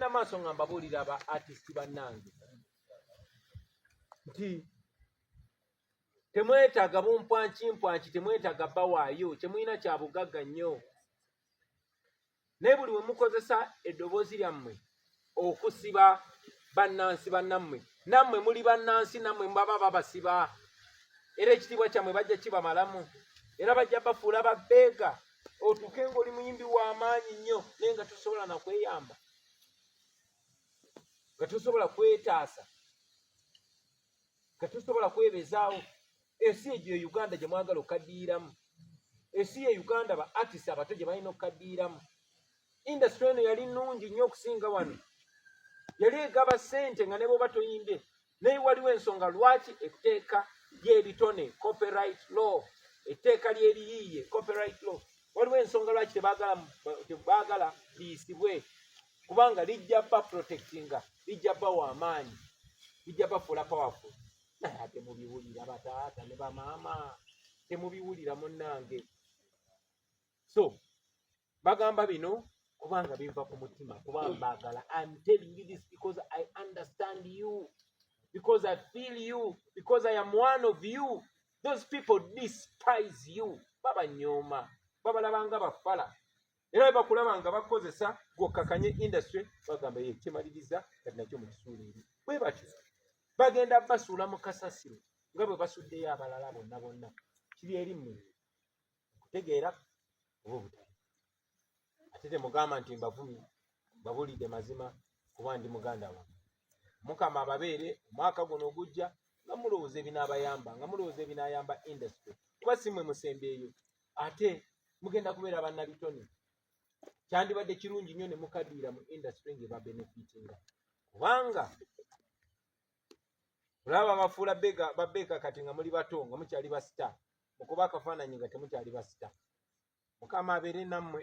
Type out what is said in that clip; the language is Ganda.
ngenda maaso nga mbabuulira aba artist bannange nti temwetaaga bumpwanki temwetaaga bawaayo kyemulina kya bugagga nnyo naye buli we mukozesa eddoboozi lyammwe okusiba bannansi bannammwe nammwe muli bannansi nammwe baba babasiba era ekitiibwa kyammwe bajja kibamalamu era bajja bafuula babbeega otuuke ng'oli muyimbi w'amaanyi nnyo naye nga tosobola nakweyamba nga tosobola kwetaasa nga tosobola kwebezaawo ensi egyo Uganda gye mwagala okaddiiramu ensi ye Uganda ba artist abato gye balina okaddiiramu industry eno yali nnungi nnyo okusinga wano yali egaba ssente nga ne bw'oba toyimbye naye waliwo ensonga lwaki etteeka ly'ebitone copyright law etteeka ly'eriyiiye copyright law waliwo ensonga lwaki tebaagala liyisibwe kubanga lijja ba protectinga lijja bawa amaanyi lijja bafuula powerful naye temubiwulira bataata ne bamaama temubiwulira munnange so bagamba bino kubanga biva ku mutima kubanga baagala. I'm telling you this because I understand you, because I feel you, because I am one of you. Those people despise you. Baba nyoma babalabanga bafala era bakulaba nga bakozesa gokakanye industry bagamba ye kimaliriza kati nakyo mu kisuuliri bwe batyo bagenda basuula mu kasasiro nga bwe basuddeyo abalala bonna kiri eri mmwe kutegeera oba obutali ate temugamba nti mbavumye babulidde mazima kuba ndi muganda wange mukama ababeere omwaka guno ogujja nga mulowooza ebinaabayamba nga mulowooza ebinaayamba industry kuba si mmwe musembeeyo ate mugenda kubeera bannabitone kyandibadde kirungi nnyo ne mukaddiira mu industry nge babenefitinga kubanga olaba bafuula babbeeka kati nga muli bato nga mukyali basita okuba akafaananyi nga temukyali basita mukama abeere nammwe